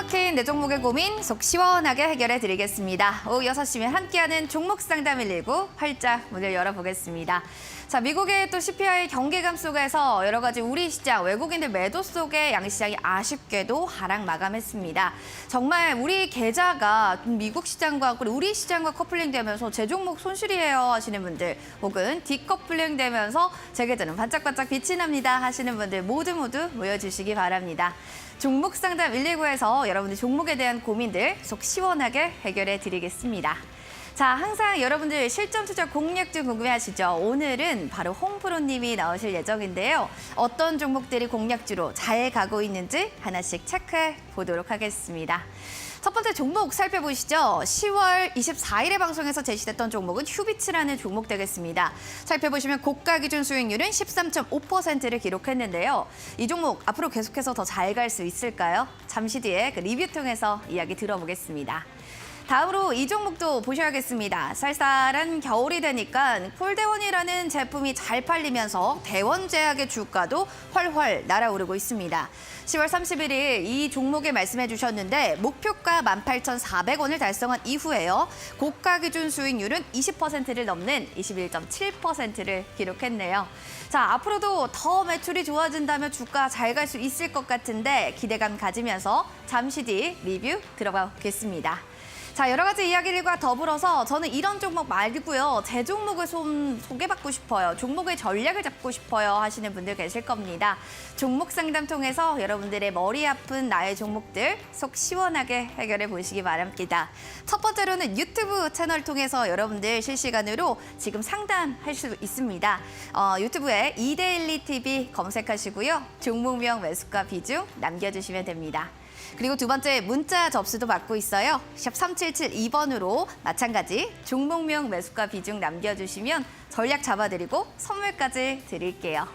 막힌 내 종목의 고민 속 시원하게 해결해 드리겠습니다. 오후 6시면 함께하는 종목 상담 119 활짝 문을 열어보겠습니다. 자, 미국의 또 CPI 경계감 속에서 여러 가지 우리 시장, 외국인들 매도 속에 양시장이 아쉽게도 하락 마감했습니다. 정말 우리 계좌가 미국 시장과 우리 시장과 커플링되면서 제 종목 손실이에요 하시는 분들, 혹은 디커플링되면서 제 계좌는 반짝반짝 빛이 납니다 하시는 분들 모두 모여주시기 바랍니다. 종목 상담 119에서 여러분들 종목에 대한 고민들 속 시원하게 해결해 드리겠습니다. 자, 항상 여러분들 실전 투자 공략도 궁금해하시죠? 오늘은 바로 홍프로님이 나오실 예정인데요. 어떤 종목들이 공략주로 잘 가고 있는지 하나씩 체크해 보도록 하겠습니다. 첫 번째 종목 살펴보시죠. 10월 24일에 방송에서 제시됐던 종목은 휴비츠라는 종목 되겠습니다. 살펴보시면 고가 기준 수익률은 13.5%를 기록했는데요. 이 종목 앞으로 계속해서 더 잘 갈 수 있을까요? 잠시 뒤에 그 리뷰 통해서 이야기 들어보겠습니다. 다음으로 이 종목도 보셔야겠습니다. 쌀쌀한 겨울이 되니까 폴대원이라는 제품이 잘 팔리면서 대원제약의 주가도 훨훨 날아오르고 있습니다. 10월 31일 이 종목에 말씀해 주셨는데 목표가 18,400원을 달성한 이후에요. 고가 기준 수익률은 20%를 넘는 21.7%를 기록했네요. 자, 앞으로도 더 매출이 좋아진다면 주가 잘 갈 수 있을 것 같은데 기대감 가지면서 잠시 뒤 리뷰 들어가 보겠습니다. 자, 여러 가지 이야기들과 더불어서 저는 이런 종목 말고요. 제 종목을 좀 소개받고 싶어요. 종목의 전략을 잡고 싶어요 하시는 분들 계실 겁니다. 종목 상담 통해서 여러분들의 머리 아픈 나의 종목들 속 시원하게 해결해 보시기 바랍니다. 첫 번째로는 유튜브 채널 통해서 여러분들 실시간으로 지금 상담할 수 있습니다. 유튜브에 이데일리TV 검색하시고요. 종목명 매수가 비중 남겨주시면 됩니다. 그리고 두 번째 문자 접수도 받고 있어요. 샵 3772번으로 마찬가지 종목명 매수가 비중 남겨주시면 전략 잡아드리고 선물까지 드릴게요.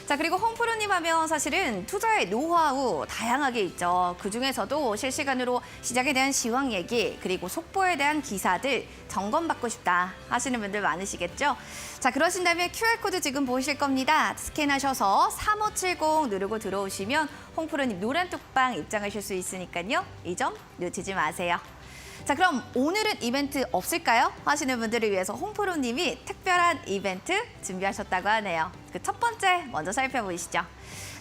자, 그리고 홍프로님 하면 사실은 투자의 노하우 다양하게 있죠. 그중에서도 실시간으로 시장에 대한 시황 얘기, 그리고 속보에 대한 기사들 점검받고 싶다 하시는 분들 많으시겠죠? 자, 그러신다면 QR코드 지금 보이실 겁니다. 스캔하셔서 3570 누르고 들어오시면 홍프로님 노란 톡방 입장하실 수 있으니까요. 이 점 놓치지 마세요. 자, 그럼 오늘은 이벤트 없을까요? 하시는 분들을 위해서 홍프로님이 특별한 이벤트 준비하셨다고 하네요. 그 첫 번째 먼저 살펴보시죠.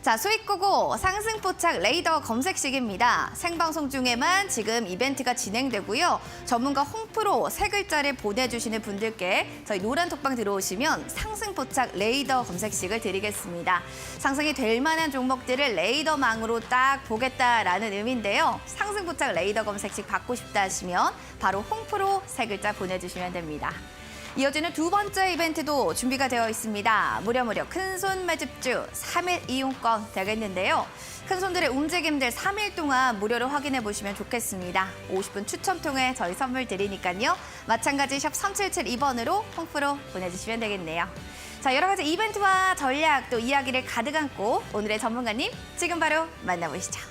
자, 수익고고 상승포착 레이더 검색식입니다. 생방송 중에만 지금 이벤트가 진행되고요. 전문가 홍프로 세 글자를 보내주시는 분들께 저희 노란 톡방 들어오시면 상승포착 레이더 검색식을 드리겠습니다. 상승이 될 만한 종목들을 레이더망으로 딱 보겠다라는 의미인데요. 상승포착 레이더 검색식 받고 싶다 하시면 바로 홍프로 세 글자 보내주시면 됩니다. 이어지는 두 번째 이벤트도 준비가 되어 있습니다. 무려 큰손 매집주 3일 이용권 되겠는데요. 큰손들의 움직임들 3일 동안 무료로 확인해 보시면 좋겠습니다. 50분 추첨 통해 저희 선물 드리니까요. 마찬가지 샵 3772번으로 홍프로 보내주시면 되겠네요. 자, 여러 가지 이벤트와 전략 또 이야기를 가득 안고 오늘의 전문가님 지금 바로 만나보시죠.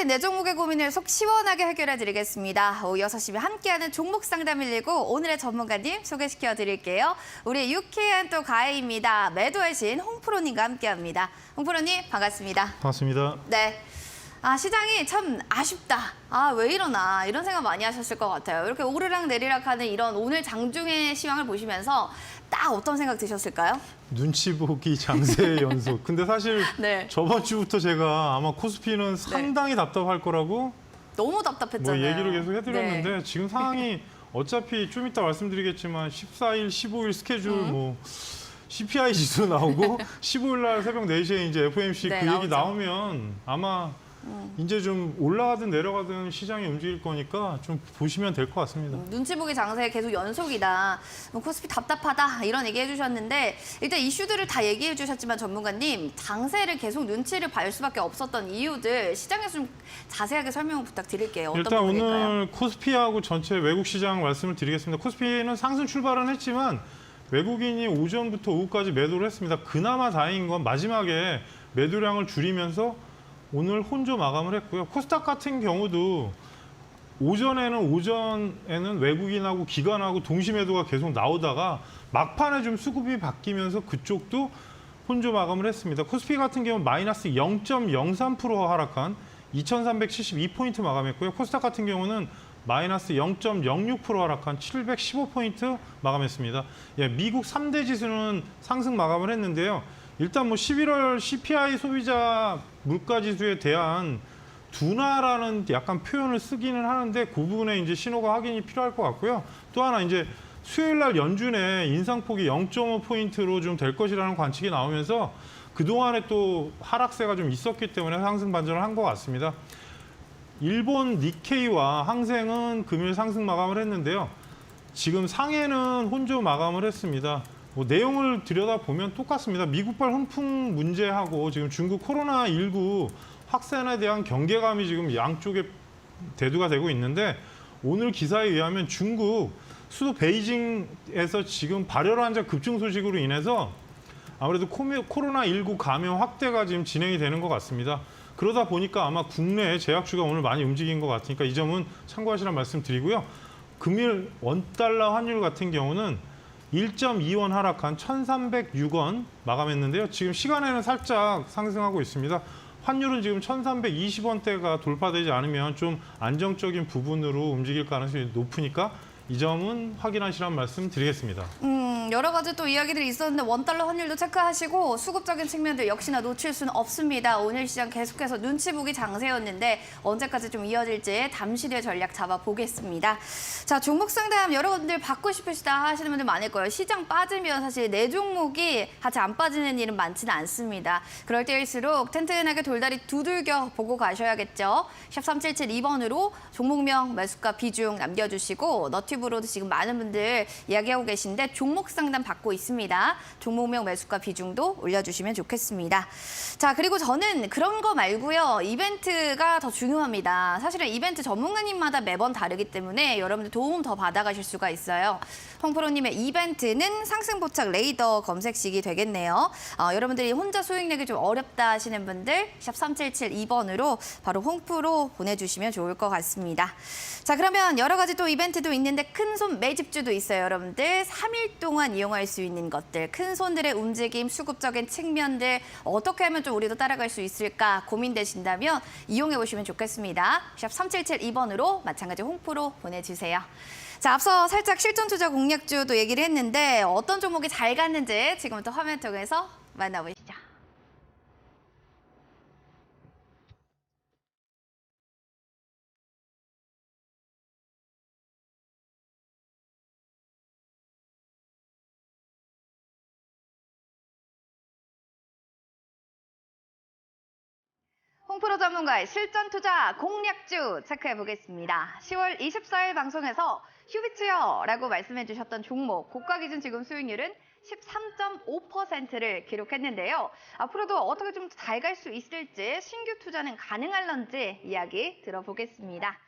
모아진 네 종목의 고민을 속 시원하게 해결해 드리겠습니다. 오후 6시면 함께하는 종목 상담 119 오늘의 전문가님 소개시켜 드릴게요. 우리 유쾌한 또 가해입니다. 매도의 신 홍프로님과 함께합니다. 홍프로님 반갑습니다. 반갑습니다. 네. 시장이 참 아쉽다. 왜 이러나 이런 생각 많이 하셨을 것 같아요. 이렇게 오르락 내리락 하는 이런 오늘 장중의 시황을 보시면서 딱 어떤 생각 드셨을까요? 눈치 보기 장세의 연속. 근데 사실 네. 저번 주부터 제가 아마 코스피는 상당히 답답할 거라고 너무 답답했잖아요. 뭐 얘기를 계속 해드렸는데 네. 지금 상황이 어차피 좀 이따 말씀드리겠지만 14일, 15일 스케줄 뭐 CPI 지수 나오고 15일 날 새벽 4시에 이제 FOMC 네, 그 얘기 나오죠. 나오면 아마 이제 좀 올라가든 내려가든 시장이 움직일 거니까 좀 보시면 될 것 같습니다. 눈치 보기 장세 계속 연속이다. 코스피 답답하다 이런 얘기해 주셨는데 일단 이슈들을 다 얘기해 주셨지만 전문가님 장세를 계속 눈치를 볼 수밖에 없었던 이유들 시장에서 좀 자세하게 설명 부탁드릴게요. 어떤 일단 부분일까요? 오늘 코스피하고 전체 외국 시장 말씀을 드리겠습니다. 코스피는 상승 출발은 했지만 외국인이 오전부터 오후까지 매도를 했습니다. 그나마 다행인 건 마지막에 매도량을 줄이면서 오늘 혼조 마감을 했고요. 코스닥 같은 경우도 오전에는 외국인하고 기관하고 동시 매도가 계속 나오다가 막판에 좀 수급이 바뀌면서 그쪽도 혼조 마감을 했습니다. 코스피 같은 경우는 마이너스 0.03% 하락한 2,372포인트 마감했고요. 코스닥 같은 경우는 마이너스 0.06% 하락한 715포인트 마감했습니다. 미국 3대 지수는 상승 마감을 했는데요. 일단 뭐 11월 CPI 소비자 물가지수에 대한 둔화라는 약간 표현을 쓰기는 하는데 그 부분에 이제 신호가 확인이 필요할 것 같고요. 또 하나 이제 수요일 날 연준의 인상폭이 0.5포인트로 좀 될 것이라는 관측이 나오면서 그동안에 또 하락세가 좀 있었기 때문에 상승 반전을 한 것 같습니다. 일본 니케이와 항생은 금일 상승 마감을 했는데요. 지금 상해는 혼조 마감을 했습니다. 뭐 내용을 들여다보면 똑같습니다. 미국발 훈풍 문제하고 지금 중국 코로나19 확산에 대한 경계감이 지금 양쪽에 대두가 되고 있는데 오늘 기사에 의하면 중국 수도 베이징에서 지금 발열 환자 급증 소식으로 인해서 아무래도 코로나19 감염 확대가 지금 진행이 되는 것 같습니다. 그러다 보니까 아마 국내 제약주가 오늘 많이 움직인 것 같으니까 이 점은 참고하시라는 말씀 드리고요. 금일 원달러 환율 같은 경우는 1.2원 하락한 1,306원 마감했는데요. 지금 시간에는 살짝 상승하고 있습니다. 환율은 지금 1,320원대가 돌파되지 않으면 좀 안정적인 부분으로 움직일 가능성이 높으니까 이 점은 확인하시라는 말씀 드리겠습니다. 여러 가지 또 이야기들이 있었는데 원달러 환율도 체크하시고 수급적인 측면들 역시나 놓칠 수는 없습니다. 오늘 시장 계속해서 눈치 보기 장세였는데 언제까지 좀 이어질지 잠시 뒤에 전략 잡아보겠습니다. 자, 종목 상담 여러분들 받고 싶으시다 하시는 분들 많을 거예요. 시장 빠지면 사실 내 종목이 같이 안 빠지는 일은 많지는 않습니다. 그럴 때일수록 튼튼하게 돌다리 두들겨 보고 가셔야겠죠. 샵 3772번으로 종목명, 매수가, 비중 남겨주시고 너튜브로도 지금 많은 분들 이야기하고 계신데 종목 상담 받고 있습니다. 종목명, 매수가, 비중도 올려주시면 좋겠습니다. 자, 그리고 저는 그런 거 말고요. 이벤트가 더 중요합니다. 사실은 이벤트 전문가님마다 매번 다르기 때문에 여러분들 도움 더 받아가실 수가 있어요. 홍프로님의 이벤트는 상승보착 레이더 검색식이 되겠네요. 여러분들이 혼자 수익 내기 좀 어렵다 하시는 분들 샵 3772번으로 바로 홍프로 보내주시면 좋을 것 같습니다. 자, 그러면 여러 가지 또 이벤트도 있는데 큰손 매집주도 있어요. 여러분들 3일 동안 이용할 수 있는 것들, 큰 손들의 움직임, 수급적인 측면들 어떻게 하면 좀 우리도 따라갈 수 있을까 고민되신다면 이용해 보시면 좋겠습니다. 샵 3772번으로 마찬가지 홍프로 보내주세요. 자, 앞서 살짝 실전 투자 공략주도 얘기를 했는데 어떤 종목이 잘 갔는지 지금부터 화면 통해서 만나보시죠. 홍프로 전문가의 실전 투자 공략주 체크해 보겠습니다. 10월 24일 방송에서 휴비츠여라고 말씀해 주셨던 종목 고가 기준 지금 수익률은 13.5%를 기록했는데요. 앞으로도 어떻게 좀 잘 갈 수 있을지 신규 투자는 가능할런지 이야기 들어보겠습니다.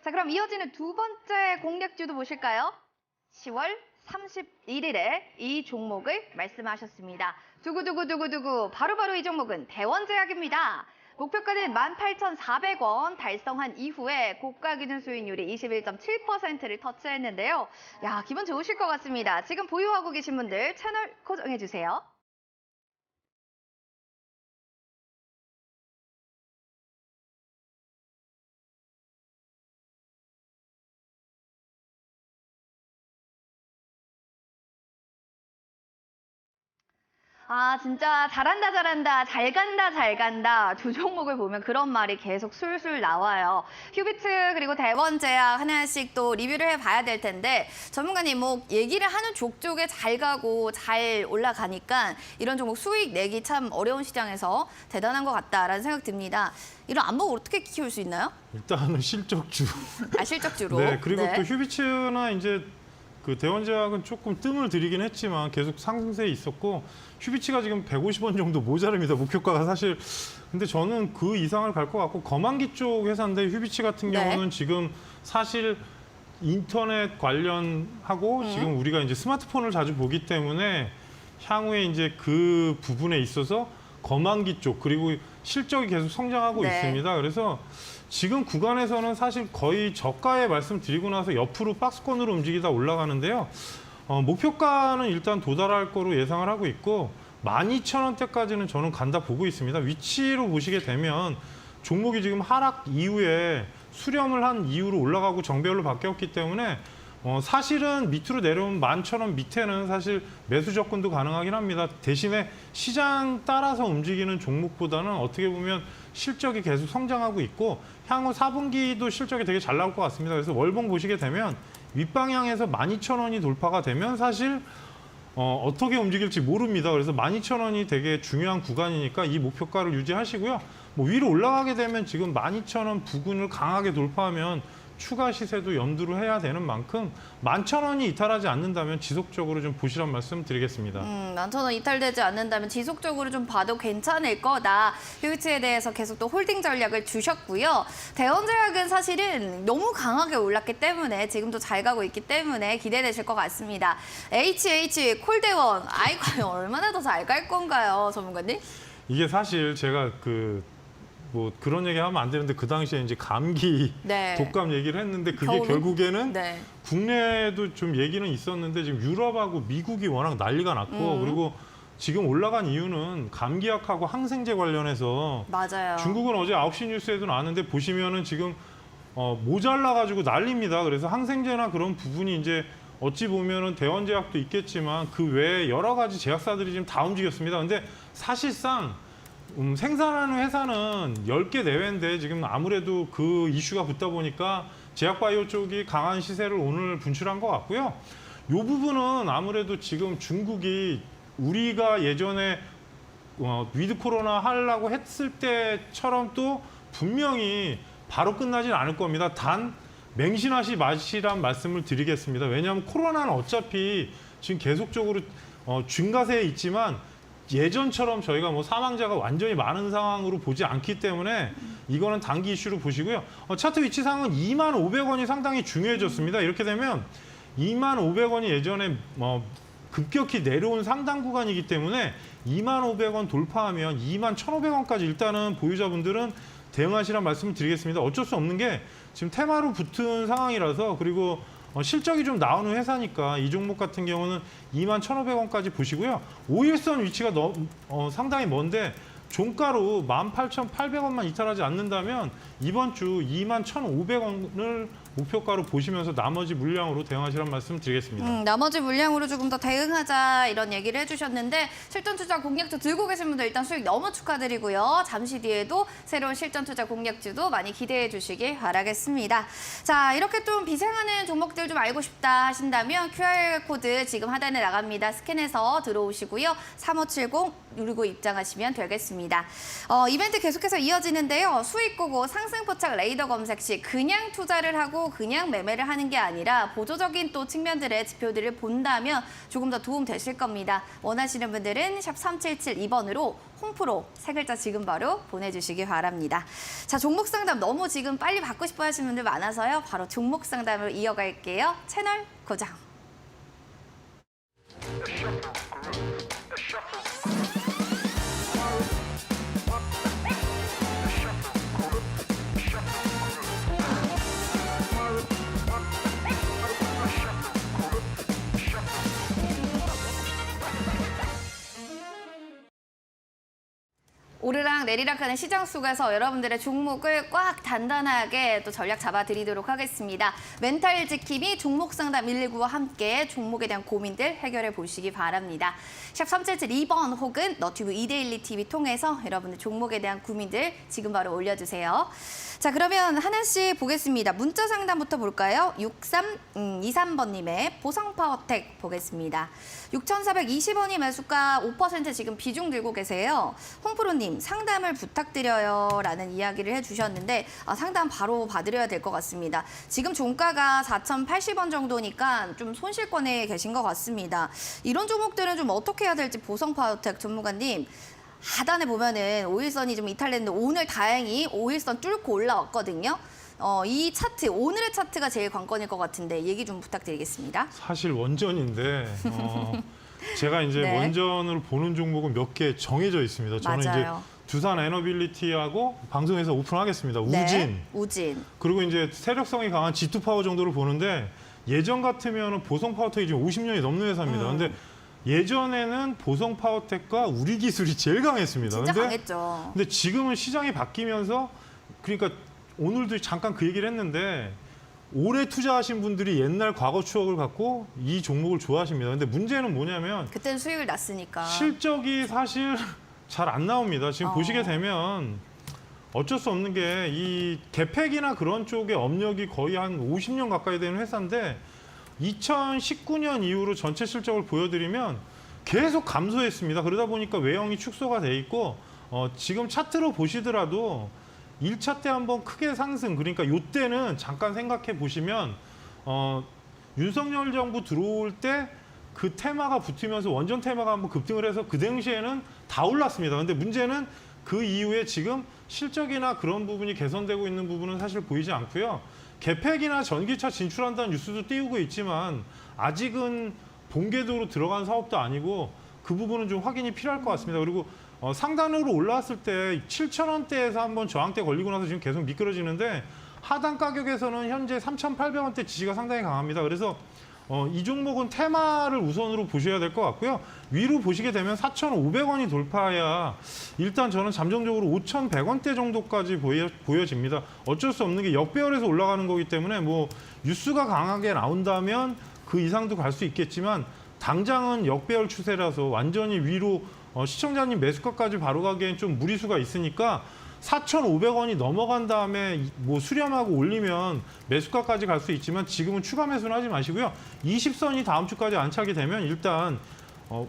자, 그럼 이어지는 두 번째 공략주도 보실까요? 10월 31일에 이 종목을 말씀하셨습니다. 두구두구두구두구 바로바로 이 종목은 대원제약입니다. 목표가는 18,400원 달성한 이후에 고가 기준 수익률이 21.7%를 터치했는데요. 야, 기분 좋으실 것 같습니다. 지금 보유하고 계신 분들 채널 고정해주세요. 아, 진짜 잘한다, 잘한다, 잘 간다, 잘 간다. 두 종목을 보면 그런 말이 계속 술술 나와요. 휴비트 그리고 대원제약 하나씩 또 리뷰를 해봐야 될 텐데 전문가님 뭐 얘기를 하는 족족에 잘 가고 잘 올라가니까 이런 종목 수익 내기 참 어려운 시장에서 대단한 것 같다라는 생각 듭니다. 이런 안목 어떻게 키울 수 있나요? 일단은 실적주. 아, 실적주로. 네, 그리고 네. 또 휴비츠나 이제 그 대원제약은 조금 뜸을 들이긴 했지만 계속 상승세에 있었고 휴비츠가 지금 150원 정도 모자릅니다. 목표가가 사실. 근데 저는 그 이상을 갈 것 같고 거만기 쪽 회사인데 휴비츠 같은 네. 경우는 지금 사실 인터넷 관련하고 지금 우리가 이제 스마트폰을 자주 보기 때문에 향후에 이제 그 부분에 있어서 거만기 쪽 그리고 실적이 계속 성장하고 네. 있습니다. 그래서 지금 구간에서는 사실 거의 저가에 말씀드리고 나서 옆으로 박스권으로 움직이다 올라가는데요. 목표가는 일단 도달할 거로 예상을 하고 있고 12,000원대까지는 저는 간다 보고 있습니다. 위치로 보시게 되면 종목이 지금 하락 이후에 수렴을 한 이후로 올라가고 정배열로 바뀌었기 때문에 사실은 밑으로 내려온 11,000원 밑에는 사실 매수 접근도 가능하긴 합니다. 대신에 시장 따라서 움직이는 종목보다는 어떻게 보면 실적이 계속 성장하고 있고 향후 4분기도 실적이 되게 잘 나올 것 같습니다. 그래서 월봉 보시게 되면 윗방향에서 12,000원이 돌파가 되면 사실 어떻게 움직일지 모릅니다. 그래서 12,000원이 되게 중요한 구간이니까 이 목표가를 유지하시고요. 뭐 위로 올라가게 되면 지금 12,000원 부근을 강하게 돌파하면 추가 시세도 염두를 해야 되는 만큼 11,000원이 이탈하지 않는다면 지속적으로 좀 보시란 말씀 드리겠습니다. 11,000원 이탈되지 않는다면 지속적으로 좀 봐도 괜찮을 거다. 휴비트에 대해서 계속 또 홀딩 전략을 주셨고요. 대원제약은 사실은 너무 강하게 올랐기 때문에 지금도 잘 가고 있기 때문에 기대되실 것 같습니다. HH 콜대원, 아이 과연 얼마나 더 잘 갈 건가요, 전문가님? 이게 사실 제가 뭐 그런 얘기 하면 안 되는데 그 당시에 이제 감기 네. 독감 얘기를 했는데 그게 겨울은? 결국에는 네. 국내에도 좀 얘기는 있었는데 지금 유럽하고 미국이 워낙 난리가 났고 그리고 지금 올라간 이유는 감기약하고 항생제 관련해서 맞아요. 중국은 어제 9시 뉴스에도 나왔는데 보시면은 지금 모자라가지고 난립니다. 그래서 항생제나 그런 부분이 이제 어찌 보면은 대원제약도 있겠지만 그 외에 여러 가지 제약사들이 지금 다 움직였습니다. 근데 사실상 생산하는 회사는 10개 내외인데 지금 아무래도 그 이슈가 붙다 보니까 제약바이오 쪽이 강한 시세를 오늘 분출한 것 같고요. 이 부분은 아무래도 지금 중국이 우리가 예전에 위드 코로나 하려고 했을 때처럼 또 분명히 바로 끝나진 않을 겁니다. 단 맹신하시 마시란 말씀을 드리겠습니다. 왜냐하면 코로나는 어차피 지금 계속적으로 증가세에 있지만 예전처럼 저희가 뭐 사망자가 완전히 많은 상황으로 보지 않기 때문에 이거는 단기 이슈로 보시고요. 차트 위치상은 25,500원이 상당히 중요해졌습니다. 이렇게 되면 25,500원이 예전에 급격히 내려온 상당 구간이기 때문에 25,500원 돌파하면 21,500원까지 일단은 보유자분들은 대응하시란 말씀을 드리겠습니다. 어쩔 수 없는 게 지금 테마로 붙은 상황이라서 그리고 실적이 좀 나오는 회사니까 이 종목 같은 경우는 21,150원까지 보시고요. 5일선 위치가 상당히 먼데 종가로 18,800원만 이탈하지 않는다면 이번 주 21,500원을 목표가로 보시면서 나머지 물량으로 대응하시란 말씀 드리겠습니다. 나머지 물량으로 조금 더 대응하자 이런 얘기를 해주셨는데 실전 투자 공략주 들고 계신 분들 일단 수익 너무 축하드리고요. 잠시 뒤에도 새로운 실전 투자 공략주도 많이 기대해 주시길 바라겠습니다. 자, 이렇게 좀 비상하는 종목들 좀 알고 싶다 하신다면 QR코드 지금 하단에 나갑니다. 스캔해서 들어오시고요. 3570 누르고 입장하시면 되겠습니다. 이벤트 계속해서 이어지는데요. 수익 보고 상승 포착 레이더 검색 시 그냥 투자를 하고 그냥 매매를 하는 게 아니라 보조적인 또 측면들의 지표들을 본다면 조금 더 도움 되실 겁니다. 원하시는 분들은 샵 3772번으로 홈프로 세 글자 지금 바로 보내주시기 바랍니다. 자, 종목 상담 너무 지금 빨리 받고 싶어 하시는 분들 많아서요. 바로 종목 상담으로 이어갈게요. 채널 고정. 오르락 내리락 하는 시장 속에서 여러분들의 종목을 꽉 단단하게 또 전략 잡아드리도록 하겠습니다. 멘탈 지킴이 종목 상담 119와 함께 종목에 대한 고민들 해결해 보시기 바랍니다. 샵 3772번 혹은 너튜브 이데일리 TV 통해서 여러분들 종목에 대한 고민들 지금 바로 올려주세요. 자, 그러면 하나씩 보겠습니다. 문자 상담부터 볼까요? 6323번님의 보성파워텍 보겠습니다. 6,420원이 매수가 5% 지금 비중 들고 계세요. 홍프로님 상담을 부탁드려요 라는 이야기를 해주셨는데 상담 바로 받으려야 될 것 같습니다. 지금 종가가 4,080원 정도니까 좀 손실권에 계신 것 같습니다. 이런 종목들은 좀 어떻게 해야 될지 보성파워텍 전문가님 하단에 보면은 5일선이 좀 이탈했는데 오늘 다행히 5일선 뚫고 올라왔거든요. 이 차트, 오늘의 차트가 제일 관건일 것 같은데 얘기 좀 부탁드리겠습니다. 사실 원전인데 제가 이제 네. 원전을 보는 종목은 몇 개 정해져 있습니다. 저는 맞아요. 이제 두산 에너빌리티하고 방송에서 오픈하겠습니다. 우진. 네, 우진. 그리고 이제 세력성이 강한 G2 파워 정도를 보는데 예전 같으면 보성 파워텍이 지금 50년이 넘는 회사입니다. 근데 예전에는 보성 파워텍과 우리 기술이 제일 강했습니다. 진짜 강했죠. 근데 지금은 시장이 바뀌면서 그러니까 오늘도 잠깐 그 얘기를 했는데 오래 투자하신 분들이 옛날 과거 추억을 갖고 이 종목을 좋아하십니다. 근데 문제는 뭐냐면 그때는 수익을 났으니까. 실적이 사실 잘 안 나옵니다. 지금 보시게 되면 어쩔 수 없는 게 이 개팩이나 그런 쪽의 업력이 거의 한 50년 가까이 되는 회사인데 2019년 이후로 전체 실적을 보여드리면 계속 감소했습니다. 그러다 보니까 외형이 축소가 돼 있고 지금 차트로 보시더라도 1차 때 한번 크게 상승, 그러니까 이때는 잠깐 생각해 보시면 윤석열 정부 들어올 때 그 테마가 붙으면서 원전 테마가 한번 급등을 해서 그 당시에는 다 올랐습니다. 근데 문제는 그 이후에 지금 실적이나 그런 부분이 개선되고 있는 부분은 사실 보이지 않고요. 개팩이나 전기차 진출한다는 뉴스도 띄우고 있지만 아직은 본궤도로 들어간 사업도 아니고 그 부분은 좀 확인이 필요할 것 같습니다. 그리고 상단으로 올라왔을 때 7,000원대에서 한번 저항대 걸리고 나서 지금 계속 미끄러지는데 하단 가격에서는 현재 3,800원대 지지가 상당히 강합니다. 그래서 이 종목은 테마를 우선으로 보셔야 될 것 같고요. 위로 보시게 되면 4,500원이 돌파해야 일단 저는 잠정적으로 5,100원대 정도까지 보여집니다. 어쩔 수 없는 게 역배열에서 올라가는 거기 때문에 뭐 뉴스가 강하게 나온다면 그 이상도 갈 수 있겠지만 당장은 역배열 추세라서 완전히 위로 시청자님 매수가까지 바로 가기엔 좀 무리수가 있으니까 4,500원이 넘어간 다음에 뭐 수렴하고 올리면 매수가까지 갈 수 있지만 지금은 추가 매수는 하지 마시고요. 20선이 다음 주까지 안착이 되면 일단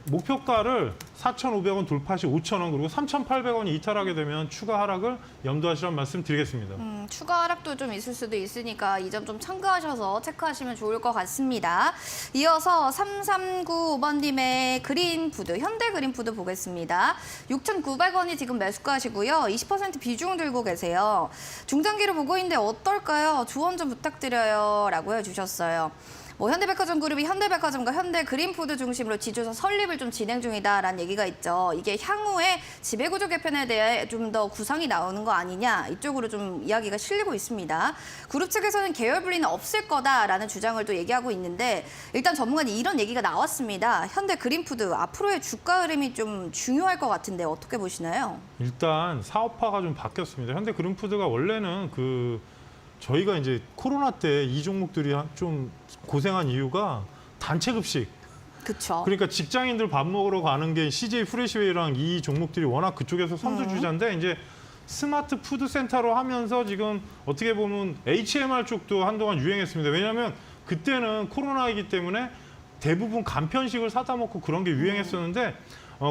목표가를 4,500원 돌파 시 5,000원 그리고 3,800원이 이탈하게 되면 추가 하락을 염두하시라는 말씀 드리겠습니다. 추가 하락도 좀 있을 수도 있으니까 이 점 좀 참고하셔서 체크하시면 좋을 것 같습니다. 이어서 3395번님의 그린푸드, 현대그린푸드 보겠습니다. 6,900원이 지금 매수가시고요. 20% 비중 들고 계세요. 중장기로 보고 있는데 어떨까요? 조언 좀 부탁드려요 라고 해주셨어요. 뭐 현대백화점 그룹이 현대백화점과 현대그린푸드 중심으로 지주사 설립을 좀 진행 중이다라는 얘기가 있죠. 이게 향후에 지배구조 개편에 대해 좀 더 구상이 나오는 거 아니냐 이쪽으로 좀 이야기가 실리고 있습니다. 그룹 측에서는 계열 분리는 없을 거다라는 주장을 또 얘기하고 있는데 일단 전문가님 이런 얘기가 나왔습니다. 현대그린푸드 앞으로의 주가 흐름이 좀 중요할 것 같은데 어떻게 보시나요? 일단 사업화가 좀 바뀌었습니다. 현대그린푸드가 원래는 저희가 이제 코로나 때 이 종목들이 좀 고생한 이유가 단체 급식. 그렇죠. 그러니까 직장인들 밥 먹으러 가는 게 CJ 프레시웨이랑 이 종목들이 워낙 그쪽에서 선두주자인데 이제 스마트 푸드 센터로 하면서 지금 어떻게 보면 HMR 쪽도 한동안 유행했습니다. 왜냐하면 그때는 코로나이기 때문에 대부분 간편식을 사다 먹고 그런 게 유행했었는데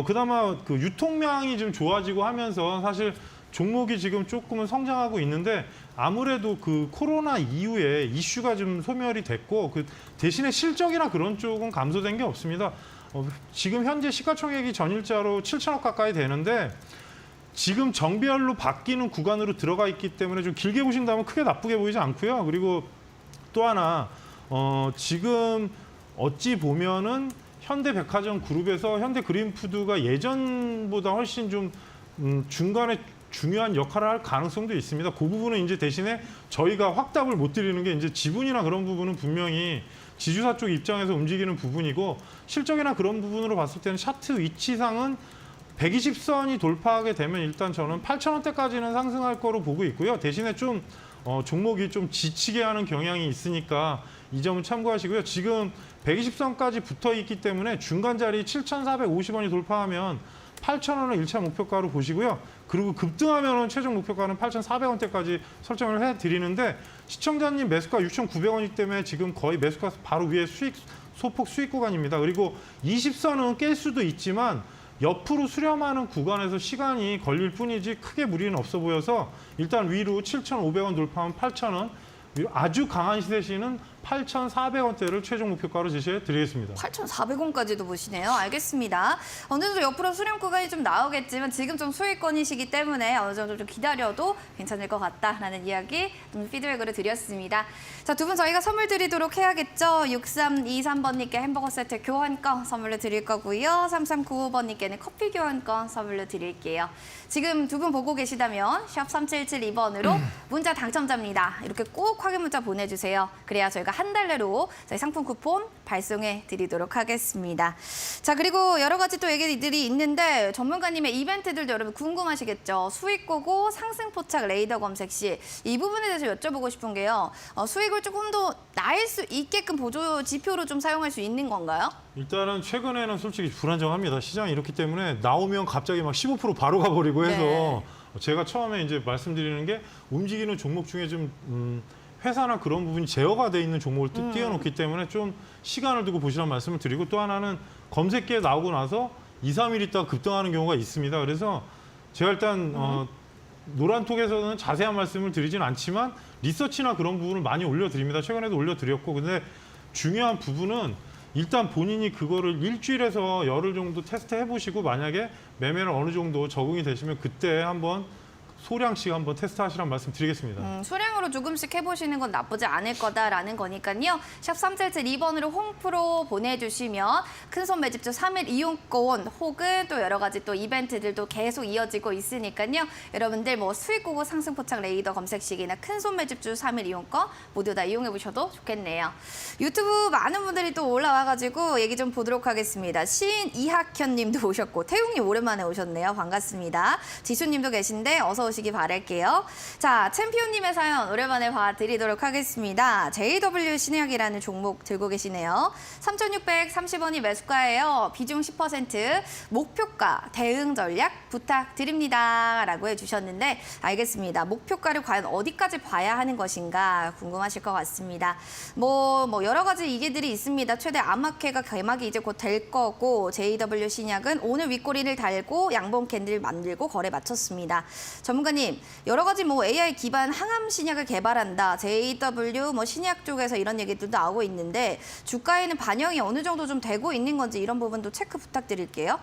그나마 그 유통량이 좀 좋아지고 하면서 사실 종목이 지금 조금은 성장하고 있는데 아무래도 그 코로나 이후에 이슈가 좀 소멸이 됐고 그 대신에 실적이나 그런 쪽은 감소된 게 없습니다. 지금 현재 시가총액이 전일자로 7천억 가까이 되는데 지금 정비열로 바뀌는 구간으로 들어가 있기 때문에 좀 길게 보신다면 크게 나쁘게 보이지 않고요. 그리고 또 하나 지금 어찌 보면은 현대백화점 그룹에서 현대그린푸드가 예전보다 훨씬 좀 중간에 중요한 역할을 할 가능성도 있습니다. 그 부분은 이제 대신에 저희가 확답을 못 드리는 게 이제 지분이나 그런 부분은 분명히 지주사 쪽 입장에서 움직이는 부분이고 실적이나 그런 부분으로 봤을 때는 차트 위치상은 120선이 돌파하게 되면 일단 저는 8,000원대까지는 상승할 거로 보고 있고요. 대신에 좀 종목이 좀 지치게 하는 경향이 있으니까 이 점은 참고하시고요. 지금 120선까지 붙어 있기 때문에 중간 자리 7,450원이 돌파하면 8,000원을 1차 목표가로 보시고요. 그리고 급등하면 최종 목표가는 8,400원대까지 설정을 해드리는데 시청자님 매수가 6,900원이기 때문에 지금 거의 매수가 바로 위에 소폭 수익 구간입니다. 그리고 20선은 깰 수도 있지만 옆으로 수렴하는 구간에서 시간이 걸릴 뿐이지 크게 무리는 없어 보여서 일단 위로 7,500원 돌파하면 8,000원, 아주 강한 시세시는 8,400원대를 최종 목표가로 제시해 드리겠습니다. 8,400원까지도 보시네요. 알겠습니다. 어느 정도 옆으로 수렴 구간이 좀 나오겠지만 지금 좀 소액권이시기 때문에 어느 정도 좀 기다려도 괜찮을 것 같다라는 이야기 좀 피드백으로 드렸습니다. 자, 두 분 저희가 선물 드리도록 해야겠죠. 6323번님께 햄버거 세트 교환권 선물로 드릴 거고요. 3395번님께는 커피 교환권 선물로 드릴게요. 지금 두 분 보고 계시다면 샵 3772번으로 문자 당첨자입니다. 이렇게 꼭 확인 문자 보내주세요. 그래야 저희가 한 달 내로 저희 상품 쿠폰 발송해 드리도록 하겠습니다. 자, 그리고 여러 가지 또 얘기들이 있는데 전문가님의 이벤트들도 여러분 궁금하시겠죠. 수익 고고 상승 포착 레이더 검색 시 이 부분에 대해서 여쭤보고 싶은 게요. 수익을 조금 더 나을 수 있게끔 보조 지표로 좀 사용할 수 있는 건가요? 일단은 최근에는 솔직히 불안정합니다. 시장이 이렇기 때문에 나오면 갑자기 막 15% 바로 가버리고 해서 네. 제가 처음에 이제 말씀드리는 게 움직이는 종목 중에 좀 회사나 그런 부분이 제어가 돼 있는 종목을 띄워놓기 때문에 좀 시간을 두고 보시라는 말씀을 드리고 또 하나는 검색기에 나오고 나서 2, 3일 있다가 급등하는 경우가 있습니다. 그래서 제가 일단 노란톡에서는 자세한 말씀을 드리진 않지만 리서치나 그런 부분을 많이 올려드립니다. 최근에도 올려드렸고 근데 중요한 부분은 일단 본인이 그거를 일주일에서 열흘 정도 테스트 해보시고 만약에 매매를 어느 정도 적응이 되시면 그때 한번 소량씩 한번 테스트하시라는 말씀 드리겠습니다. 소량으로 조금씩 해보시는 건 나쁘지 않을 거다라는 거니까요. 샵 3772번으로 홈프로 보내주시면 큰손 매집주 3일 이용권 혹은 또 여러 가지 또 이벤트들도 계속 이어지고 있으니까요. 여러분들 뭐 수익 고고 상승 포착 레이더 검색식이나 큰손 매집주 3일 이용권 모두 다 이용해 보셔도 좋겠네요. 유튜브 많은 분들이 또 올라와가지고 얘기 좀 보도록 하겠습니다. 시인 이학현 님도 오셨고 태웅님 오랜만에 오셨네요. 반갑습니다. 지수님도 계신데 어서 오시기 바랄게요. 자, 챔피언님의 사연 오랜만에 봐드리도록 하겠습니다. JW 신의학이라는 종목 들고 계시네요. 3,630원이 매수가예요. 비중 10%, 목표가, 대응 전략 부탁드립니다. 라고 해주셨는데 알겠습니다. 목표가를 과연 어디까지 봐야 하는 것인가 궁금하실 것 같습니다. 뭐 여러 가지 이게들이 있습니다. 최대 암흑회가 개막이 이제 곧 될 거고 JW 신약은 오늘 윗꼬리를 달고 양봉 캔들 만들고 거래 마쳤습니다. 전문가님, 여러 가지 뭐 AI 기반 항암 신약을 개발한다. JW 뭐 신약 쪽에서 이런 얘기들도 나오고 있는데 주가에는 반영이 어느 정도 좀 되고 있는 건지 이런 부분도 체크 부탁드릴게요.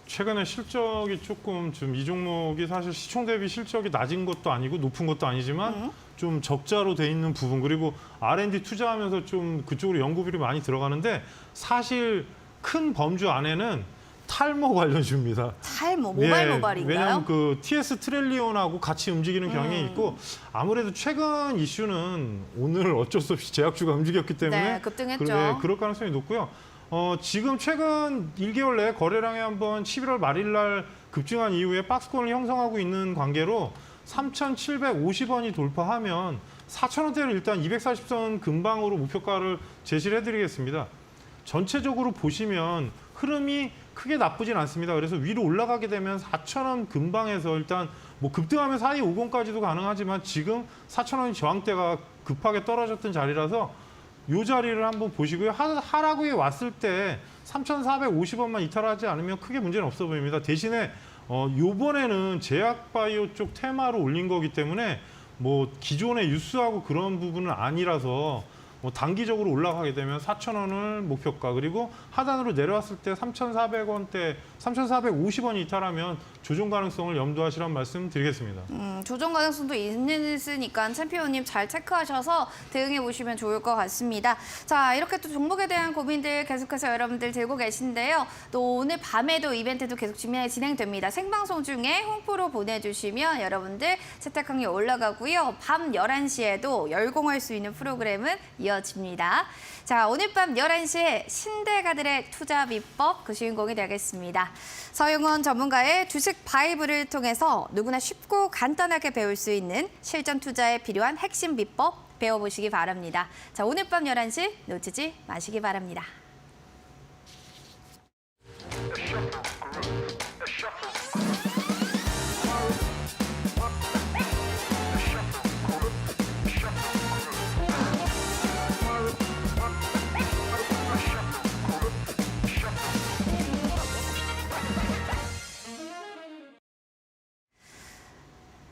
최근에 실적이 조금 좀 이 종목이 사실 시총 대비 실적이 낮은 것도 아니고 높은 것도 아니지만 좀 적자로 돼 있는 부분 그리고 R&D 투자하면서 좀 그쪽으로 연구비를 많이 들어가는데 사실 큰 범주 안에는 탈모 관련주입니다. 탈모, 모바일 모발인가요? 왜냐하면 그 TS 트렐리온하고 같이 움직이는 경향이 있고 아무래도 최근 이슈는 오늘 어쩔 수 없이 제약주가 움직였기 때문에 네, 급등했죠. 그럴 가능성이 높고요. 지금 최근 1개월 내에 거래량이 한번 11월 말일 날 급증한 이후에 박스권을 형성하고 있는 관계로 3,750원이 돌파하면 4,000원대를 일단 240선 근방으로 목표가를 제시를 해드리겠습니다. 전체적으로 보시면 흐름이 크게 나쁘진 않습니다. 그래서 위로 올라가게 되면 4,000원 근방에서 일단 뭐 급등하면 4250까지도 가능하지만 지금 4,000원이 저항대가 급하게 떨어졌던 자리라서 이 자리를 한번 보시고요. 하락에 왔을 때 3,450원만 이탈하지 않으면 크게 문제는 없어 보입니다. 대신에 요번에는 제약바이오 쪽 테마로 올린 거기 때문에 뭐 기존의 유스하고 그런 부분은 아니라서 뭐 단기적으로 올라가게 되면 4,000원을 목표가 그리고 하단으로 내려왔을 때 3,400원대, 3,450원이 이탈하면 조정 가능성을 염두하시라는 말씀 드리겠습니다. 조정 가능성도 있으니까 챔피언님 잘 체크하셔서 대응해 보시면 좋을 것 같습니다. 자, 이렇게 또 종목에 대한 고민들 계속해서 여러분들 들고 계신데요. 또 오늘 밤에도 이벤트도 계속 진행됩니다. 생방송 중에 홈프로 보내주시면 여러분들 채택 확률 올라가고요. 밤 11시에도 열공할 수 있는 프로그램은 이어 이어집니다. 자, 오늘 밤 11시에 신대가들의 투자 비법 그 주인공이 되겠습니다. 서용원 전문가의 주식 바이블을 통해서 누구나 쉽고 간단하게 배울 수 있는 실전 투자에 필요한 핵심 비법 배워보시기 바랍니다. 자, 오늘 밤 11시 놓치지 마시기 바랍니다.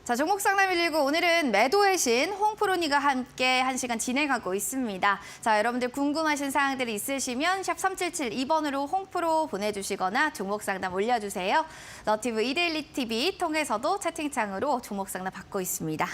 자, 종목 상담 119 오늘은 매도의 신 홍프로니가 함께 1시간 진행하고 있습니다. 자, 여러분들 궁금하신 사항들이 있으시면 샵 3772번으로 홍프로 보내주시거나 종목 상담 올려주세요. 너티브 이데일리 TV 통해서도 채팅창으로 종목 상담 받고 있습니다.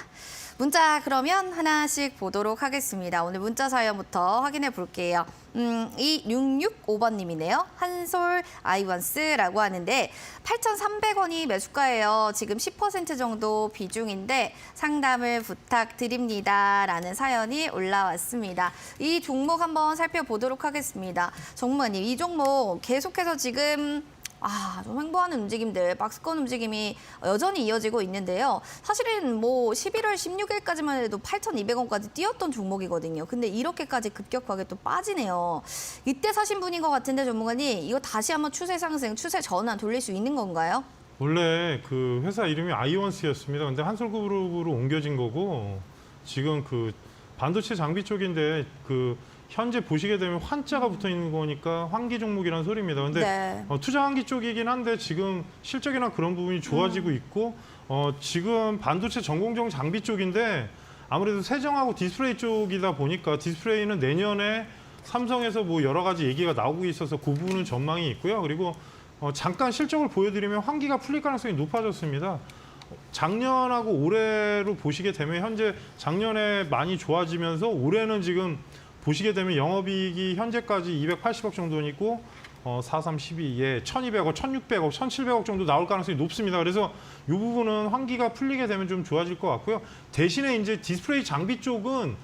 문자 그러면 하나씩 보도록 하겠습니다. 오늘 문자 사연부터 확인해 볼게요. 2665번님이네요. 한솔 아이원스라고 하는데 8,300원이 매수가예요. 지금 10% 정도 비중인데 상담을 부탁드립니다. 라는 사연이 올라왔습니다. 이 종목 한번 살펴보도록 하겠습니다. 정무관님, 이 종목 계속해서 지금 좀 횡보하는 움직임들, 박스권 움직임이 여전히 이어지고 있는데요. 사실은 뭐 11월 16일까지만 해도 8,200원까지 뛰었던 종목이거든요. 근데 이렇게까지 급격하게 또 빠지네요. 이때 사신 분인 것 같은데 전문가님, 이거 다시 한번 추세 상승, 추세 전환 돌릴 수 있는 건가요? 원래 그 회사 이름이 아이원스였습니다. 근데 한솔그룹으로 옮겨진 거고 지금 그 반도체 장비 쪽인데 그 현재 보시게 되면 환자가 붙어 있는 거니까 환기 종목이라는 소리입니다. 근데 네. 투자 환기 쪽이긴 한데 지금 실적이나 그런 부분이 좋아지고 있고 지금 반도체 전공정 장비 쪽인데 아무래도 세정하고 디스플레이 쪽이다 보니까 디스플레이는 내년에 삼성에서 뭐 여러 가지 얘기가 나오고 있어서 그 부분은 전망이 있고요. 그리고 잠깐 실적을 보여드리면 환기가 풀릴 가능성이 높아졌습니다. 작년하고 올해로 보시게 되면 현재 작년에 많이 좋아지면서 올해는 지금 보시게 되면 영업이익이 현재까지 280억 정도이고 4, 3, 12에 1,200억, 1,600억, 1,700억 정도 나올 가능성이 높습니다. 그래서 이 부분은 환기가 풀리게 되면 좀 좋아질 것 같고요. 대신에 이제 디스플레이 장비 쪽은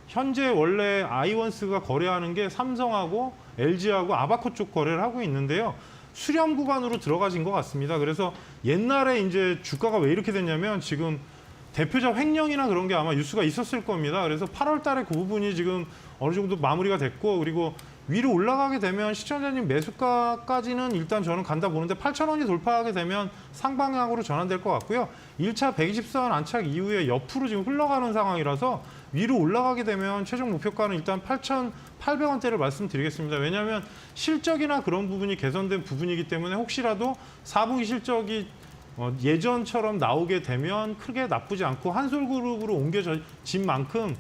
현재 원래 아이원스가 거래하는 게 삼성하고 LG하고 아바코 쪽 거래를 하고 있는데요. 수렴 구간으로 들어가진 것 같습니다. 그래서 옛날에 이제 주가가 왜 이렇게 됐냐면 지금 대표적 횡령이나 그런 게 아마 뉴스가 있었을 겁니다. 그래서 8월 달에 그 부분이 지금 어느 정도 마무리가 됐고 그리고 위로 올라가게 되면 시청자님 매수가까지는 일단 저는 간다 보는데 8,000원이 돌파하게 되면 상방향으로 전환될 것 같고요. 1차 120선 안착 이후에 옆으로 지금 흘러가는 상황이라서 위로 올라가게 되면 최종 목표가는 일단 8,800원대를 말씀드리겠습니다. 왜냐하면 실적이나 그런 부분이 개선된 부분이기 때문에 혹시라도 4분기 실적이 예전처럼 나오게 되면 크게 나쁘지 않고 한솔그룹으로 옮겨진 만큼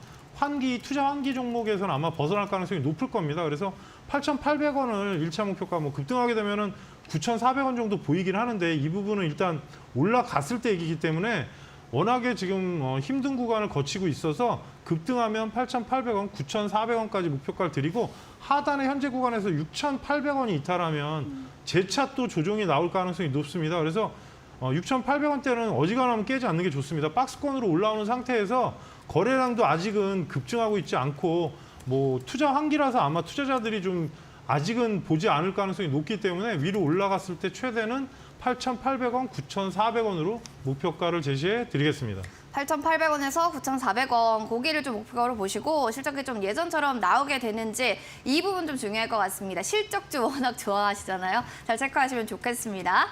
투자 환기 종목에서는 아마 벗어날 가능성이 높을 겁니다. 그래서 8,800원을 1차 목표가 뭐 급등하게 되면은 9,400원 정도 보이긴 하는데 이 부분은 일단 올라갔을 때 얘기이기 때문에 워낙에 지금 힘든 구간을 거치고 있어서 급등하면 8,800원, 9,400원까지 목표가를 드리고 하단의 현재 구간에서 6,800원이 이탈하면 재차 또 조정이 나올 가능성이 높습니다. 그래서 6,800원대는 어지간하면 깨지 않는 게 좋습니다. 박스권으로 올라오는 상태에서 거래량도 아직은 급증하고 있지 않고 뭐 투자 환기라서 아마 투자자들이 좀 아직은 보지 않을 가능성이 높기 때문에 위로 올라갔을 때 최대는 8,800원, 9,400원으로 목표가를 제시해 드리겠습니다. 8,800원에서 9,400원 고기를 좀 목표로 보시고 실적이 좀 예전처럼 나오게 되는지 이 부분 좀 중요할 것 같습니다. 실적주 워낙 좋아하시잖아요. 잘 체크하시면 좋겠습니다.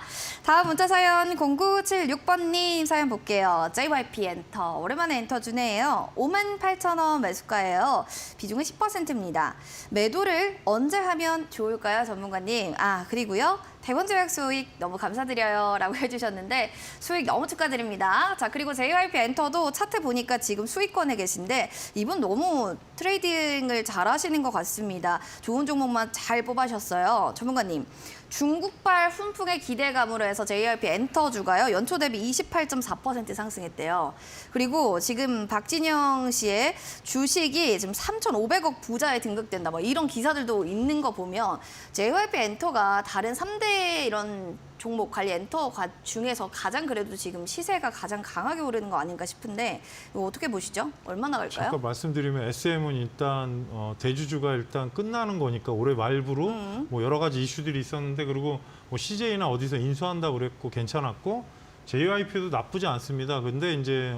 다음 문자 사연 0976번님 사연 볼게요. JYP 엔터 오랜만에 엔터 주네요. 58,000원 매수가예요. 비중은 10%입니다. 매도를 언제 하면 좋을까요, 전문가님? 그리고요. 대본제약 수익 너무 감사드려요 라고 해주셨는데 수익 너무 축하드립니다. 자, 그리고 JYP 엔터도 차트 보니까 지금 수익권에 계신데 이분 너무 트레이딩을 잘 하시는 것 같습니다. 좋은 종목만 잘 뽑아셨어요. 전문가님. 중국발 훈풍의 기대감으로 해서 JYP 엔터주가요. 연초 대비 28.4% 상승했대요. 그리고 지금 박진영 씨의 주식이 지금 3,500억 부자에 등극된다. 뭐 이런 기사들도 있는 거 보면 JYP 엔터가 다른 3대 이런 종목 관리 엔터 중에서 가장 그래도 지금 시세가 가장 강하게 오르는 거 아닌가 싶은데 이거 어떻게 보시죠? 얼마나 갈까요? 잠깐 말씀드리면 SM은 경우는 일단 대주주가 일단 끝나는 거니까 올해 말부로 뭐 여러 가지 이슈들이 있었는데 그리고 뭐 CJ나 어디서 인수한다고 그랬고 괜찮았고 JYP도 나쁘지 않습니다. 근데 이제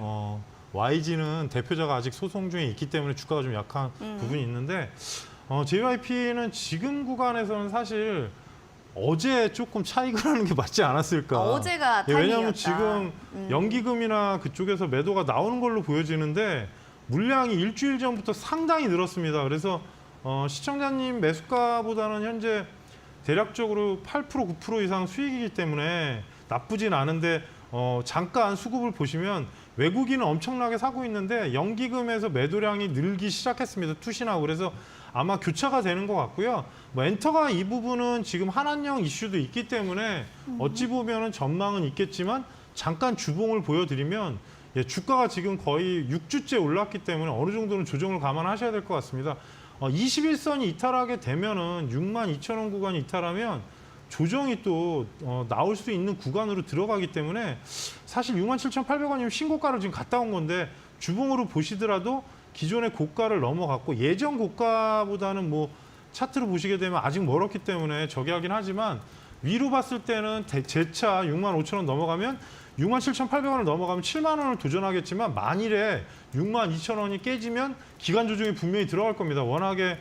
YG는 대표자가 아직 소송 중에 있기 때문에 주가가 좀 약한 부분이 있는데 JYP는 지금 구간에서는 사실 어제 조금 차익을 하는 게 맞지 않았을까. 어제가 예, 왜냐하면 타이밍이었다. 지금 연기금이나 그쪽에서 매도가 나오는 걸로 보여지는데 물량이 일주일 전부터 상당히 늘었습니다. 그래서 시청자님 매수가보다는 현재 대략적으로 8% 9% 이상 수익이기 때문에 나쁘진 않은데 잠깐 수급을 보시면 외국인은 엄청나게 사고 있는데 연기금에서 매도량이 늘기 시작했습니다. 투신하고. 그래서 아마 교차가 되는 것 같고요. 뭐 엔터가 이 부분은 지금 한한령 이슈도 있기 때문에 어찌 보면은 전망은 있겠지만 잠깐 주봉을 보여드리면 예, 주가가 지금 거의 6주째 올랐기 때문에 어느 정도는 조정을 감안하셔야 될 것 같습니다. 21선이 이탈하게 되면은 62,000원 구간이 이탈하면 조정이 또 나올 수 있는 구간으로 들어가기 때문에 사실 67,800원이면 신고가를 지금 갔다 온 건데 주봉으로 보시더라도 기존의 고가를 넘어갔고 예전 고가보다는 뭐 차트로 보시게 되면 아직 멀었기 때문에 저기하긴 하지만 위로 봤을 때는 재차 65,000원 넘어가면 67,800원을 넘어가면 7만 원을 도전하겠지만 만일에 62,000원이 깨지면 기간 조정이 분명히 들어갈 겁니다. 워낙에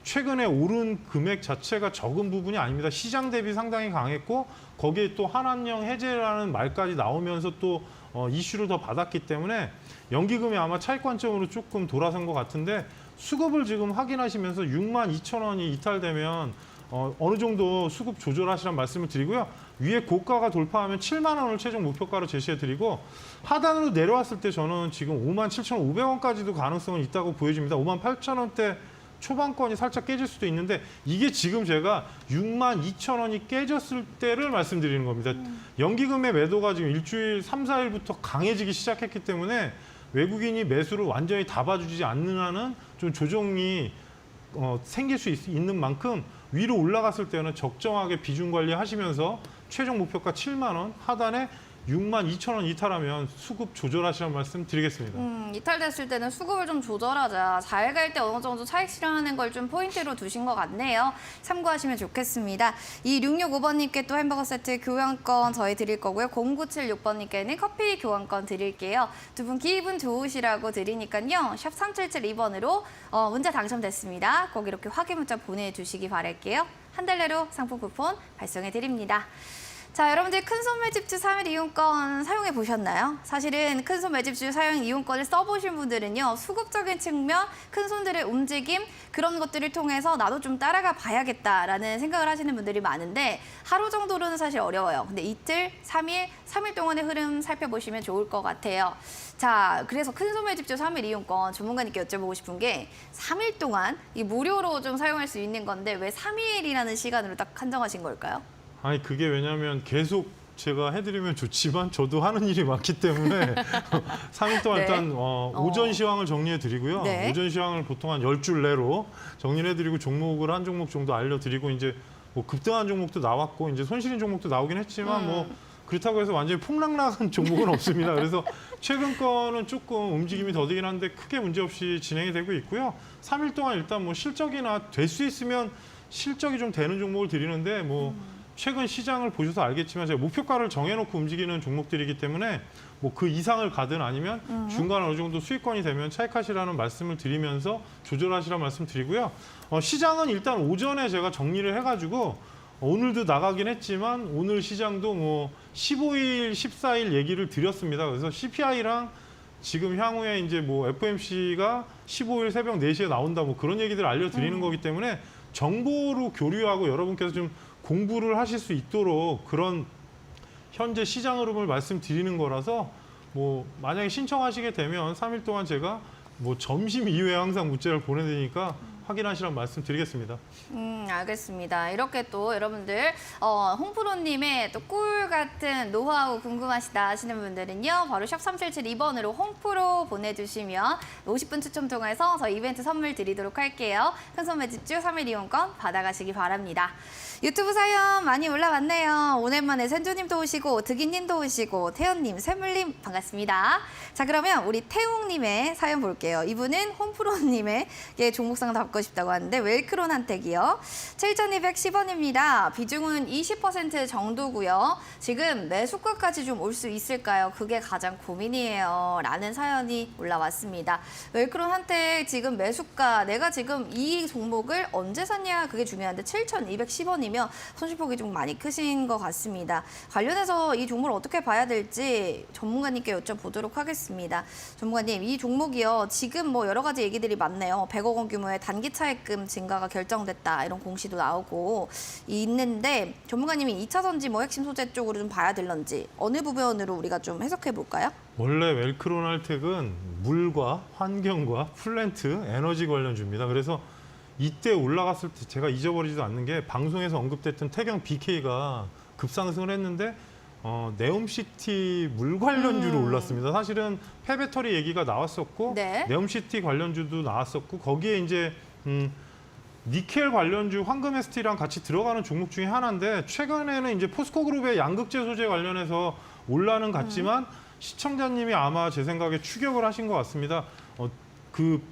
최근에 오른 금액 자체가 적은 부분이 아닙니다. 시장 대비 상당히 강했고 거기에 또 한한령 해제라는 말까지 나오면서 또 이슈를 더 받았기 때문에 연기금이 아마 차익 관점으로 조금 돌아선 것 같은데 수급을 지금 확인하시면서 62,000원이 이탈되면 어느 정도 수급 조절하시라는 말씀을 드리고요. 위에 고가가 돌파하면 7만 원을 최종 목표가로 제시해드리고 하단으로 내려왔을 때 저는 지금 57,500원까지도 가능성은 있다고 보여집니다. 58,000원대 초반권이 살짝 깨질 수도 있는데 이게 지금 제가 62,000원이 깨졌을 때를 말씀드리는 겁니다. 연기금의 매도가 지금 일주일 3, 4일부터 강해지기 시작했기 때문에 외국인이 매수를 완전히 다 봐주지 않는 한은 좀 조정이 생길 수 있는 만큼 위로 올라갔을 때는 적정하게 비중 관리하시면서 최종 목표가 7만 원, 하단에 62,000원 이탈하면 수급 조절하시라는 말씀 드리겠습니다. 이탈됐을 때는 수급을 좀 조절하자. 잘 갈 때 어느 정도 차익 실현하는 걸 좀 포인트로 두신 것 같네요. 참고하시면 좋겠습니다. 이 665번님께 또 햄버거 세트 교환권 저희 드릴 거고요. 0976번님께는 커피 교환권 드릴게요. 두 분 기분 좋으시라고 드리니까요. 샵 3772번으로 문자 당첨됐습니다. 꼭 이렇게 확인 문자 보내주시기 바랄게요. 한 달 내로 상품 쿠폰 발송해 드립니다. 자, 여러분들 큰손 매집주 3일 이용권 사용해 보셨나요? 사실은 큰손 매집주 사용 이용권을 써보신 분들은요, 수급적인 측면, 큰손들의 움직임, 그런 것들을 통해서 나도 좀 따라가 봐야겠다라는 생각을 하시는 분들이 많은데 하루 정도로는 사실 어려워요. 근데 이틀, 3일 동안의 흐름 살펴보시면 좋을 것 같아요. 자, 그래서 큰손 매집주 3일 이용권 전문가님께 여쭤보고 싶은 게 3일 동안 이 무료로 좀 사용할 수 있는 건데 왜 3일이라는 시간으로 딱 한정하신 걸까요? 아니 그게 왜냐하면 계속 제가 해드리면 좋지만 저도 하는 일이 많기 때문에 3일 동안 네. 일단 오전 시황을 정리해드리고요. 네. 오전 시황을 보통 한 10줄 내로 정리를 해드리고 종목을 한 종목 정도 알려드리고 이제 뭐 급등한 종목도 나왔고 이제 손실인 종목도 나오긴 했지만 뭐 그렇다고 해서 완전히 폭락나간 종목은 없습니다. 그래서 최근 거는 조금 움직임이 더디긴 한데 크게 문제없이 진행이 되고 있고요. 3일 동안 일단 뭐 실적이나 될 수 있으면 실적이 좀 되는 종목을 드리는데 뭐 최근 시장을 보셔서 알겠지만 제가 목표가를 정해놓고 움직이는 종목들이기 때문에 뭐 그 이상을 가든 아니면 중간 어느 정도 수익권이 되면 차익하시라는 말씀을 드리면서 조절하시라는 말씀 드리고요. 시장은 일단 오전에 제가 정리를 해가지고 오늘도 나가긴 했지만 오늘 시장도 뭐 15일, 14일 얘기를 드렸습니다. 그래서 CPI랑 지금 향후에 이제 뭐 FOMC가 15일 새벽 4시에 나온다 뭐 그런 얘기들 알려드리는 거기 때문에 정보로 교류하고 여러분께서 좀 공부를 하실 수 있도록 그런 현재 시장 흐름을 말씀드리는 거라서 뭐 만약에 신청하시게 되면 3일 동안 제가 뭐 점심 이후에 항상 문자를 보내드리니까 확인하시라는 말씀 드리겠습니다. 알겠습니다. 이렇게 또 여러분들 홍프로님의 또 꿀 같은 노하우 궁금하시다 하시는 분들은요. 바로 샵 3772번으로 홍프로 보내주시면 50분 추첨 통해서 저희 이벤트 선물 드리도록 할게요. 큰손 매집주 3일 이용권 받아가시기 바랍니다. 유튜브 사연 많이 올라왔네요. 오랜만에 센조님도 오시고 득이님도 오시고 태연님, 샘물님 반갑습니다. 자, 그러면 우리 태웅님의 사연 볼게요. 이분은 홈프로님에게 종목상 받고 싶다고 하는데 웰크론 한택이요. 7,210원입니다. 비중은 20% 정도고요. 지금 매수가까지 좀 올 수 있을까요? 그게 가장 고민이에요. 라는 사연이 올라왔습니다. 웰크론 한택 지금 매수가 내가 지금 이 종목을 언제 샀냐 그게 중요한데 7,210원이면 손실폭이 좀 많이 크신 것 같습니다. 관련해서 이 종목을 어떻게 봐야 될지 전문가님께 여쭤보도록 하겠습니다. 전문가님, 이 종목이요. 지금 뭐 여러 가지 얘기들이 많네요. 100억 원 규모의 단기 차입금 증가가 결정됐다. 이런 공시도 나오고 있는데 전문가님이 2차 전지 뭐 핵심 소재 쪽으로 좀 봐야 될런지 어느 부분으로 우리가 좀 해석해 볼까요? 원래 웰크론 할텍은 물과 환경과 플랜트, 에너지 관련주입니다. 그래서 이때 올라갔을 때 제가 잊어버리지도 않는 게 방송에서 언급됐던 태경 BK가 급상승을 했는데 네옴시티 물 관련주로 올랐습니다. 사실은 폐배터리 얘기가 나왔었고 네. 네옴시티 관련주도 나왔었고 거기에 이제 니켈 관련주 황금 ST랑 같이 들어가는 종목 중에 하나인데 최근에는 이제 포스코그룹의 양극재 소재 관련해서 올라는 같지만 시청자님이 아마 제 생각에 추격을 하신 것 같습니다. 그